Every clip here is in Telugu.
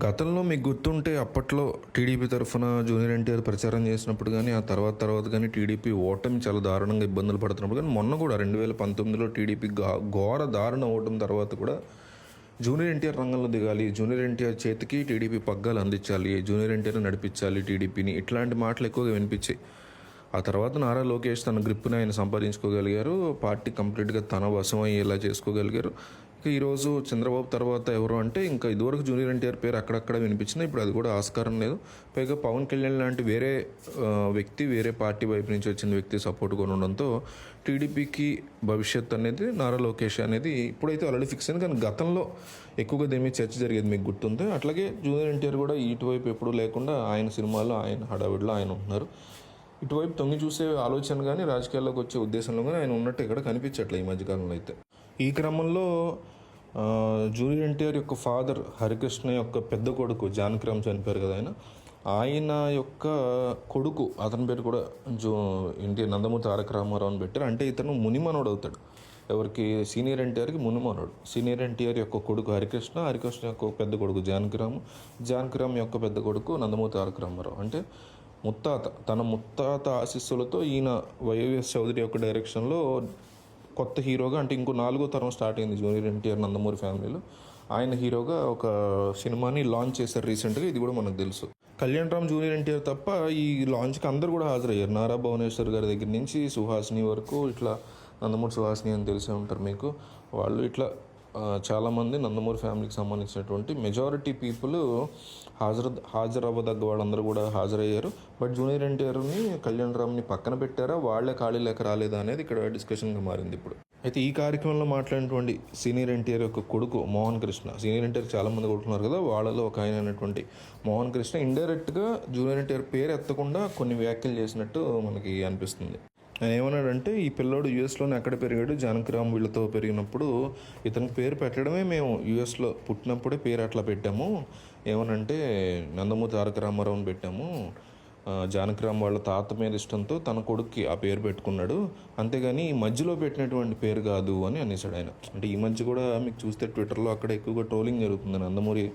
గతంలో మీకు గుర్తుంటే అప్పట్లో టీడీపీ తరఫున జూనియర్ ఎన్టీఆర్ ప్రచారం చేసినప్పుడు కానీ, ఆ తర్వాత కానీ టీడీపీ ఓటమి చాలా దారుణంగా ఇబ్బందులు పడుతున్నప్పుడు కానీ, మొన్న కూడా 2019లో టీడీపీ ఘోర దారుణ ఓటమి తర్వాత కూడా జూనియర్ ఎన్టీఆర్ రంగంలో దిగాలి, జూనియర్ ఎన్టీఆర్ చేతికి టీడీపీ పగ్గాలు అందించాలి, జూనియర్ ఎన్టీఆర్ నడిపించాలి టీడీపీని, ఇట్లాంటి మాటలు ఎక్కువగా వినిపించాయి. ఆ తర్వాత నారా లోకేష్ తన గ్రిప్ని ఆయన సంపాదించుకోగలిగారు, పార్టీ కంప్లీట్గా తన వశం అయ్యేలా చేసుకోగలిగారు. ఈరోజు చంద్రబాబు తర్వాత ఎవరు అంటే ఇంకా ఇదివరకు జూనియర్ ఎన్టీఆర్ పేరు అక్కడక్కడ వినిపించింది, ఇప్పుడు అది కూడా ఆస్కారం లేదు. పైగా పవన్ కళ్యాణ్ లాంటి వేరే వ్యక్తి, వేరే పార్టీ వైపు నుంచి వచ్చిన వ్యక్తి సపోర్ట్ కొనడంతో టీడీపీకి భవిష్యత్ అనేది నారా లోకేష్ అనేది ఇప్పుడైతే ఆల్రెడీ ఫిక్స్ అయింది. కానీ గతంలో ఎక్కువగా దీని మీద చర్చ జరిగేది మీకు గుర్తుంది. అట్లాగే జూనియర్ ఎన్టీఆర్ కూడా ఇటువైపు ఎప్పుడూ లేకుండా ఆయన సినిమాలో ఆయన హడావిడిలో ఆయన ఉంటున్నారు. ఇటువైపు తొంగి చూసే ఆలోచన కానీ రాజకీయాల్లోకి వచ్చే ఉద్దేశంలో కానీ ఆయన ఉన్నట్టు ఇక్కడ కనిపించట్లే ఈ మధ్యకాలంలో అయితే. ఈ క్రమంలో జూనియర్ ఎన్టీఆర్ యొక్క ఫాదర్ హరికృష్ణ యొక్క పెద్ద కొడుకు జానకిరామ్ చనిపోయారు కదా, ఆయన యొక్క కొడుకు, అతని పేరు కూడా నందమూరి తారక రామారావు అని పెట్టారు. అంటే ఇతను మునిమనోడు అవుతాడు. ఎవరికి? సీనియర్ ఎన్టీఆర్కి మునిమనోడు. సీనియర్ ఎన్టీఆర్ యొక్క కొడుకు హరికృష్ణ యొక్క పెద్ద కొడుకు జానకిరామ్ యొక్క పెద్ద కొడుకు నందమూరి తారక రామారావు. అంటే తన ముత్తాత ఆశీస్సులతో ఈయన వైఎస్ చౌదరి యొక్క డైరెక్షన్లో కొత్త హీరోగా, అంటే ఇంకో 4వ తరం స్టార్ట్ అయింది జూనియర్ ఎన్టీఆర్ నందమూరి ఫ్యామిలీలో. ఆయన హీరోగా ఒక సినిమాని లాంచ్ చేశారు రీసెంట్గా. ఇది కూడా మనకు తెలుసు. కళ్యాణ్ రామ్ జూనియర్ ఎన్టీఆర్ తప్ప ఈ లాంచ్కి అందరూ కూడా హాజరయ్యారు. నారా భువనేశ్వర్ గారి దగ్గర నుంచి సుహాసిని వరకు, ఇట్లా నందమూరి సుహాసిని అని తెలిసే ఉంటారు మీకు. వాళ్ళు ఇట్లా చాలామంది నందమూరి ఫ్యామిలీకి సంబంధించినటువంటి మెజారిటీ పీపుల్ హాజరవ్వదగ్గ వాళ్ళందరూ కూడా హాజరయ్యారు. బట్ జూనియర్ ఎన్టీఆర్ని, కళ్యాణ్ రామ్ని పక్కన పెట్టారా, వాళ్ళే ఖాళీ లేక రాలేదా అనేది ఇక్కడ డిస్కషన్గా మారింది ఇప్పుడు. అయితే ఈ కార్యక్రమంలో మాట్లాడినటువంటి సీనియర్ ఎన్టీఆర్ యొక్క కొడుకు మోహన్ కృష్ణ, సీనియర్ ఎన్టీఆర్ చాలామంది కొడుకున్నారు కదా, వాళ్ళలో ఒక ఆయన అయినటువంటి మోహన్ కృష్ణ ఇండైరెక్ట్గా జూనియర్ ఎన్టీఆర్ పేరు ఎత్తకుండా కొన్ని వ్యాఖ్యలు చేసినట్టు మనకి అనిపిస్తుంది. ఆయన ఏమన్నాడంటే, ఈ పిల్లోడు యూఎస్లోనే ఎక్కడ పెరిగాడు, జానకిరామ్ వీళ్ళతో పెరిగినప్పుడు ఇతనికి పేరు పెట్టడమే మేము యూఎస్లో పుట్టినప్పుడే పేరు అట్లా పెట్టాము. ఏమనంటే నందమూరి తారక రామారావుని పెట్టాము, జానకిరామ్ వాళ్ళ తాత మీద ఇష్టంతో తన కొడుక్కి ఆ పేరు పెట్టుకున్నాడు, అంతేగాని ఈ మధ్యలో పెట్టినటువంటి పేరు కాదు అని అనేసాడు ఆయన. అంటే ఈ మధ్య కూడా మీకు చూస్తే ట్విట్టర్లో అక్కడ ఎక్కువగా ట్రోలింగ్ జరుగుతుంది. నందమూరి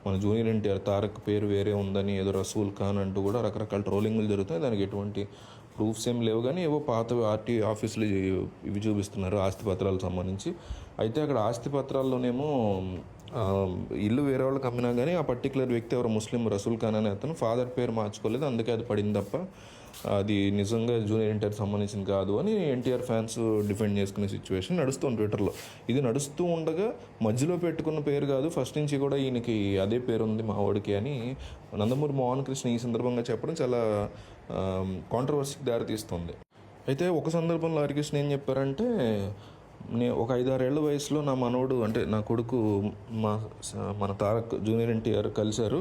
మన జూనియర్ ఎన్టీఆర్ తారక్ పేరు వేరే ఉందని, ఏదో రసూల్ ఖాన్ అంటూ కూడా రకరకాల ట్రోలింగ్లు జరుగుతాయి. దానికి ఎటువంటి ప్రూఫ్స్ ఏం లేవు, కానీ ఏవో పాత ఆర్టీ ఆఫీసులు ఇవి చూపిస్తున్నారు ఆస్తిపత్రాలకు సంబంధించి. అయితే అక్కడ ఆస్తిపత్రాల్లోనేమో ఇల్లు వేరే వాళ్ళకి అమ్మినా కానీ ఆ పర్టికులర్ వ్యక్తి ఎవరు ముస్లిం రసూల్ ఖాన్ అనే అతను ఫాదర్ పేరు మార్చుకోలేదు, అందుకే అది పడింది తప్ప అది నిజంగా జూనియర్ ఎన్టీఆర్ సంబంధించింది కాదు అని ఎన్టీఆర్ ఫ్యాన్స్ డిఫెండ్ చేసుకునే సిచ్యువేషన్ నడుస్తుంది ట్విట్టర్లో. ఇది నడుస్తూ ఉండగా మధ్యలో పెట్టుకున్న పేరు కాదు, ఫస్ట్ నుంచి కూడా ఈయనకి అదే పేరు ఉంది మా వాడికి అని నందమూరి మోహన్ కృష్ణ ఈ సందర్భంగా చెప్పడం చాలా కాంట్రవర్సీకి దారితీస్తుంది. అయితే ఒక సందర్భంలో హరికృష్ణ ఏం చెప్పారంటే, ఒక 5-6 ఏళ్ల వయసులో నా మనవడు, అంటే నా కొడుకు మన తారక్ జూనియర్ ఎన్టీఆర్ కలిశారు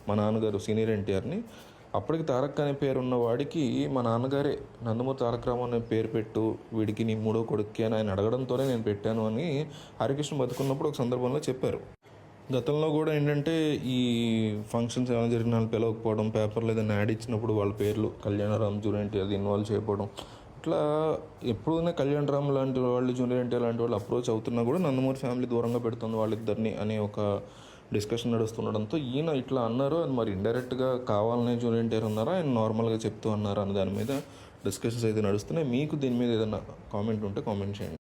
మా నాన్నగారు సీనియర్ ఎన్టీఆర్ని. అప్పటికి తారక్ అనే పేరు ఉన్న వాడికి మా నాన్నగారే నందమూరి తారక రామారావు అనే పేరు పెట్టు, వీడికి నీ 3వ కొడుక్కి అని ఆయన అడగడంతోనే నేను పెట్టాను అని హరికృష్ణ బతుకున్నప్పుడు ఒక సందర్భంలో చెప్పారు. గతంలో కూడా ఏంటంటే ఈ ఫంక్షన్స్ ఏమైనా జరిగిన వాళ్ళు పిలవకపోవడం, పేపర్లో ఏదైనా యాడ్ ఇచ్చినప్పుడు వాళ్ళ పేర్లు కళ్యాణరామ్ జూనియర్ ఎన్టీఆర్ ఇన్వాల్వ్ చేయకపోవడం, ఇట్లా ఎప్పుడైనా కళ్యాణ్ రామ్ లాంటి వాళ్ళు జూనియర్ ఎన్టీఆర్ లాంటి వాళ్ళు అప్రోచ్ అవుతున్నా కూడా నందమూరి ఫ్యామిలీ దూరంగా పెడుతుంది వాళ్ళిద్దరిని అనే ఒక డిస్కషన్ నడుస్తుండడంతో ఈయన ఇట్లా అన్నారు. అది మరి ఇండైరెక్ట్గా కావాలనే జూనియర్ ఎన్టీఆర్ ఉన్నారా, ఆయన నార్మల్గా చెప్తూ అన్నారా అనే దాని మీద డిస్కషన్స్ అయితే నడుస్తున్నాయి. మీకు దీని మీద ఏదైనా కామెంట్ ఉంటే కామెంట్ చేయండి.